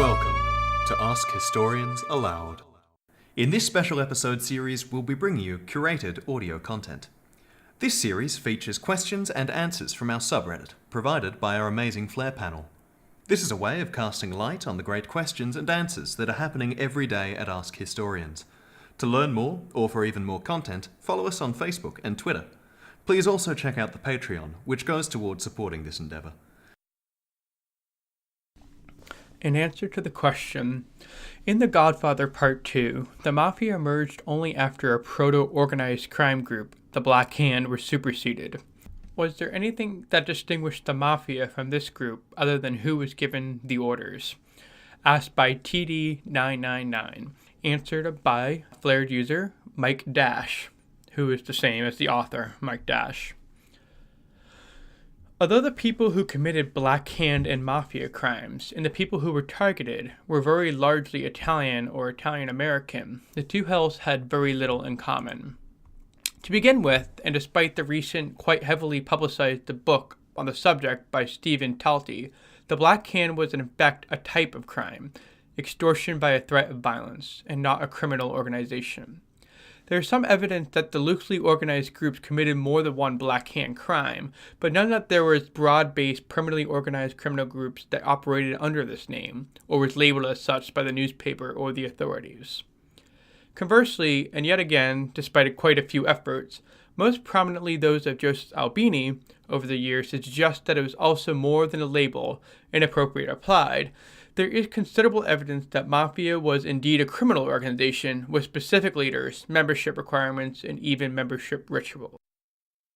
Welcome to Ask Historians Aloud. In this special episode series, we'll be bringing you curated audio content. This series features questions and answers from our subreddit, provided by our amazing Flair panel. This is a way of casting light on the great questions and answers that are happening every day at Ask Historians. To learn more, or for even more content, follow us on Facebook and Twitter. Please also check out the Patreon, which goes towards supporting this endeavor. In answer to the question, in The Godfather Part 2, the Mafia emerged only after a proto-organized crime group, the Black Hand, were superseded. Was there anything that distinguished the Mafia from this group other than who was given the orders? Asked by TD999. Answered by flared user Mike Dash, who is the same as the author, Mike Dash. Although the people who committed Black Hand and Mafia crimes and the people who were targeted were very largely Italian or Italian-American, the two hells had very little in common. To begin with, and despite the recent, quite heavily publicized book on the subject by Stephen Talty, the Black Hand was in fact a type of crime, extortion by a threat of violence, and not a criminal organization. There is some evidence that the loosely organized groups committed more than one Black Hand crime, but none that there was broad-based, permanently organized criminal groups that operated under this name, or was labeled as such by the newspaper or the authorities. Conversely, and yet again, despite quite a few efforts, most prominently those of Joseph Albini, over the years suggest that it was also more than a label, inappropriate applied. There is considerable evidence that Mafia was indeed a criminal organization with specific leaders, membership requirements, and even membership rituals.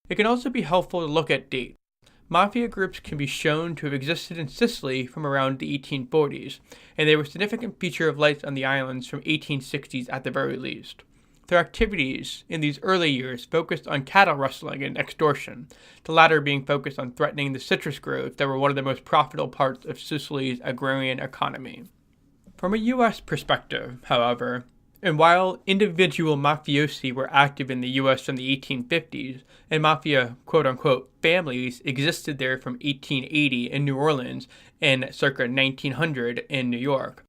It can also be helpful to look at dates. Mafia groups can be shown to have existed in Sicily from around the 1840s, and they were a significant feature of life on the islands from 1860s at the very least. Their activities in these early years focused on cattle rustling and extortion, the latter being focused on threatening the citrus groves that were one of the most profitable parts of Sicily's agrarian economy. From a U.S. perspective, however, and while individual mafiosi were active in the U.S. in the 1850s, and mafia quote-unquote families existed there from 1880 in New Orleans and circa 1900 in New York,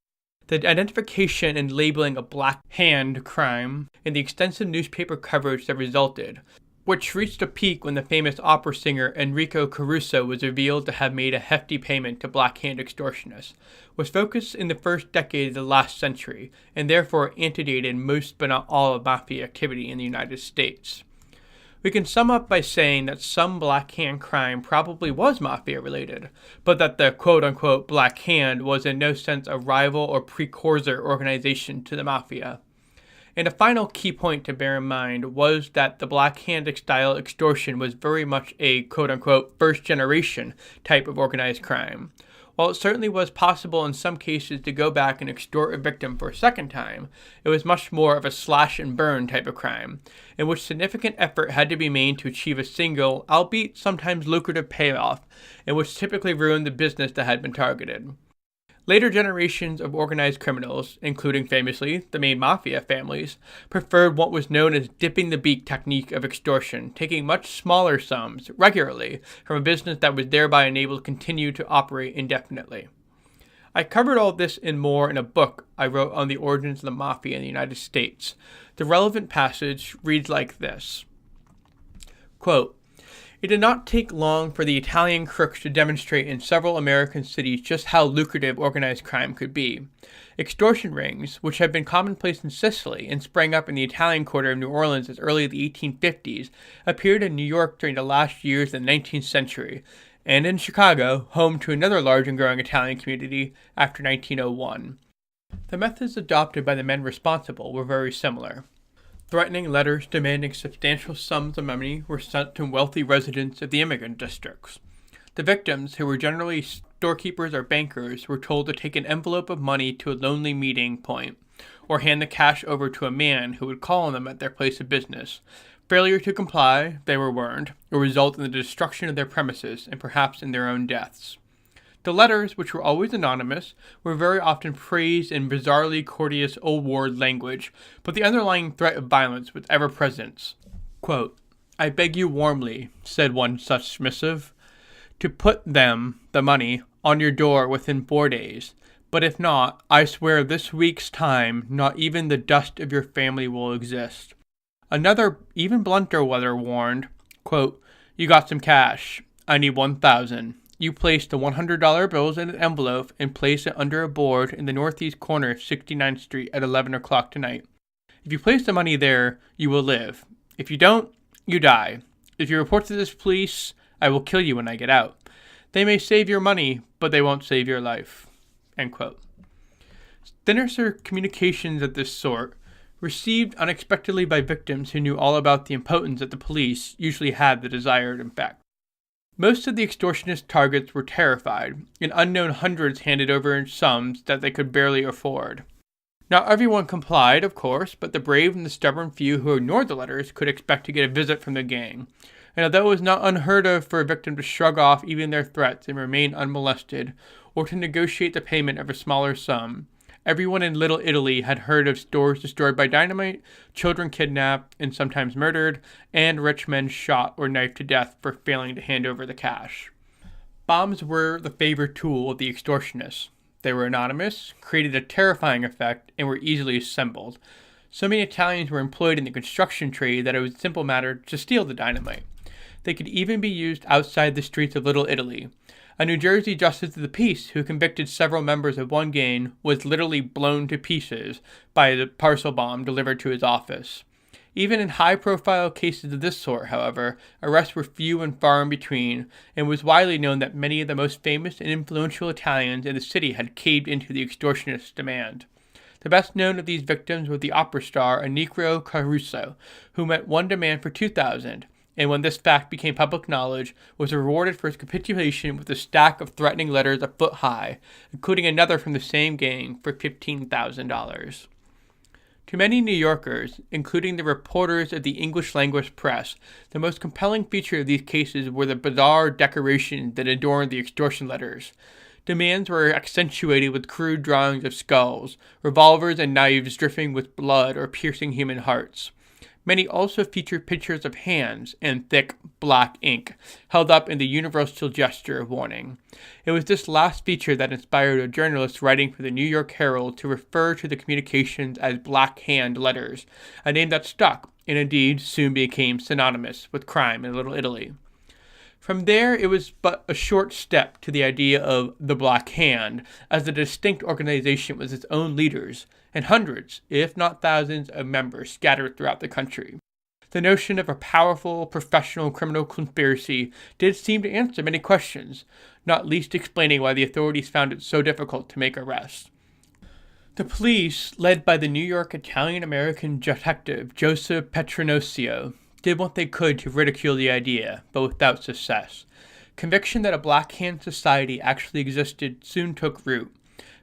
the identification and labeling of Black Hand crime and the extensive newspaper coverage that resulted, which reached a peak when the famous opera singer Enrico Caruso was revealed to have made a hefty payment to Black Hand extortionists, was focused in the first decade of the last century, and therefore antedated most but not all of mafia activity in the United States. We can sum up by saying that some Black Hand crime probably was Mafia-related, but that the quote-unquote Black Hand was in no sense a rival or precursor organization to the Mafia. And a final key point to bear in mind was that the Black Hand-style extortion was very much a quote-unquote first-generation type of organized crime. While it certainly was possible in some cases to go back and extort a victim for a second time, it was much more of a slash-and-burn type of crime, in which significant effort had to be made to achieve a single, albeit sometimes lucrative payoff, and which typically ruined the business that had been targeted. Later generations of organized criminals, including famously the main Mafia families, preferred what was known as dipping the beak technique of extortion, taking much smaller sums regularly from a business that was thereby enabled to continue to operate indefinitely. I covered all this and more in a book I wrote on the origins of the Mafia in the United States. The relevant passage reads like this. Quote, "It did not take long for the Italian crooks to demonstrate in several American cities just how lucrative organized crime could be. Extortion rings, which had been commonplace in Sicily and sprang up in the Italian quarter of New Orleans as early as the 1850s, appeared in New York during the last years of the 19th century, and in Chicago, home to another large and growing Italian community, after 1901. The methods adopted by the men responsible were very similar. Threatening letters demanding substantial sums of money were sent to wealthy residents of the immigrant districts. The victims, who were generally storekeepers or bankers, were told to take an envelope of money to a lonely meeting point, or hand the cash over to a man who would call on them at their place of business. Failure to comply, they were warned, would result in the destruction of their premises and perhaps in their own deaths. The letters, which were always anonymous, were very often praised in bizarrely courteous old world language, but the underlying threat of violence was ever present. Quote, "I beg you warmly," said one such missive, "to put them, the money, on your door within 4 days, But if not, I swear this week's time, not even the dust of your family will exist. Another, even blunter letter warned, quote, "You got some cash. I need 1,000. You place the $100 bills in an envelope and place it under a board in the northeast corner of 69th Street at 11 o'clock tonight. If you place the money there, you will live. If you don't, you die. If you report to this police, I will kill you when I get out. They may save your money, but they won't save your life." End quote. Sinister communications of this sort, received unexpectedly by victims who knew all about the impotence that the police, usually had the desired effect. Most of the extortionist targets were terrified, and unknown hundreds handed over sums that they could barely afford. Not everyone complied, of course, but the brave and the stubborn few who ignored the letters could expect to get a visit from the gang. And although it was not unheard of for a victim to shrug off even their threats and remain unmolested, or to negotiate the payment of a smaller sum, everyone in Little Italy had heard of stores destroyed by dynamite, children kidnapped and sometimes murdered, and rich men shot or knifed to death for failing to hand over the cash. Bombs were the favorite tool of the extortionists. They were anonymous, created a terrifying effect, and were easily assembled. So many Italians were employed in the construction trade that it was a simple matter to steal the dynamite. They could even be used outside the streets of Little Italy. A New Jersey justice of the peace who convicted several members of one gang was literally blown to pieces by the parcel bomb delivered to his office. Even in high-profile cases of this sort, however, arrests were few and far in between, and it was widely known that many of the most famous and influential Italians in the city had caved into the extortionist demand. The best known of these victims was the opera star Enrico Caruso, who met one demand for $2,000. And when this fact became public knowledge, was rewarded for his capitulation with a stack of threatening letters a foot high, including another from the same gang for $15,000. To many New Yorkers, including the reporters of the English-language press, the most compelling feature of these cases were the bizarre decorations that adorned the extortion letters. Demands were accentuated with crude drawings of skulls, revolvers and knives dripping with blood or piercing human hearts. Many also featured pictures of hands and thick, black ink, held up in the universal gesture of warning. It was this last feature that inspired a journalist writing for the New York Herald to refer to the communications as Black Hand letters, a name that stuck, and indeed soon became synonymous with crime in Little Italy. From there, it was but a short step to the idea of the Black Hand, as a distinct organization with its own leaders, and hundreds, if not thousands, of members scattered throughout the country. The notion of a powerful, professional criminal conspiracy did seem to answer many questions, not least explaining why the authorities found it so difficult to make arrests. The police, led by the New York Italian-American detective Joseph Petronosio, did what they could to ridicule the idea, but without success. Conviction that a Black Hand society actually existed soon took root.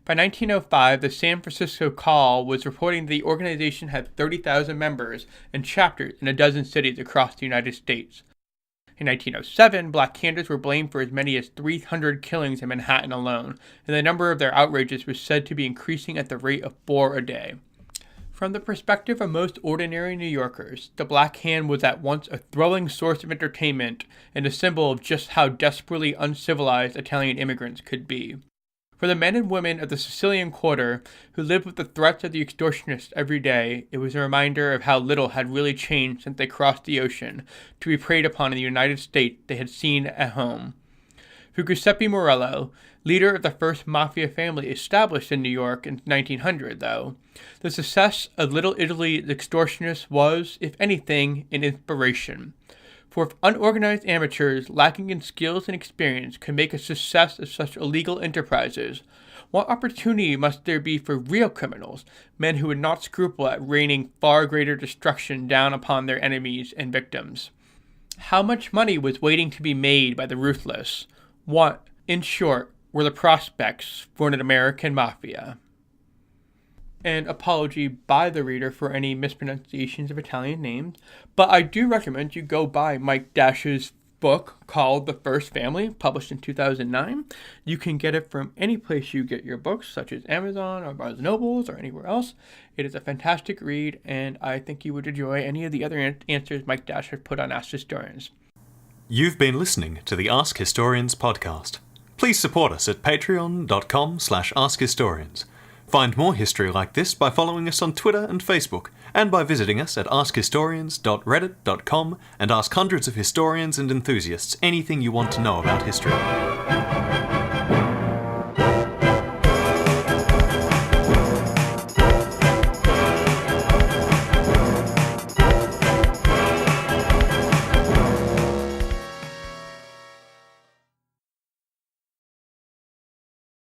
By 1905, the San Francisco Call was reporting that the organization had 30,000 members and chapters in a dozen cities across the United States. In 1907, Black Handers were blamed for as many as 300 killings in Manhattan alone, and the number of their outrages was said to be increasing at the rate of 4 a day. From the perspective of most ordinary New Yorkers, the Black Hand was at once a thrilling source of entertainment and a symbol of just how desperately uncivilized Italian immigrants could be. For the men and women of the Sicilian quarter, who lived with the threats of the extortionists every day, it was a reminder of how little had really changed since they crossed the ocean to be preyed upon in the United States they had seen at home. For Giuseppe Morello, leader of the first Mafia family established in New York in 1900, though, the success of Little Italy's extortionists was, if anything, an inspiration. For if unorganized amateurs lacking in skills and experience could make a success of such illegal enterprises, what opportunity must there be for real criminals, men who would not scruple at raining far greater destruction down upon their enemies and victims? How much money was waiting to be made by the ruthless? What, in short, were the prospects for an American mafia? An apology by the reader for any mispronunciations of Italian names, but I do recommend you go buy Mike Dash's book called The First Family, published in 2009. You can get it from any place you get your books, such as Amazon or Barnes & Nobles or anywhere else. It is a fantastic read, and I think you would enjoy any of the other answers Mike Dash has put on Ask Historians. You've been listening to the Ask Historians podcast. Please support us at patreon.com/AskHistorians. Find more history like this by following us on Twitter and Facebook, and by visiting us at askhistorians.reddit.com and ask hundreds of historians and enthusiasts anything you want to know about history.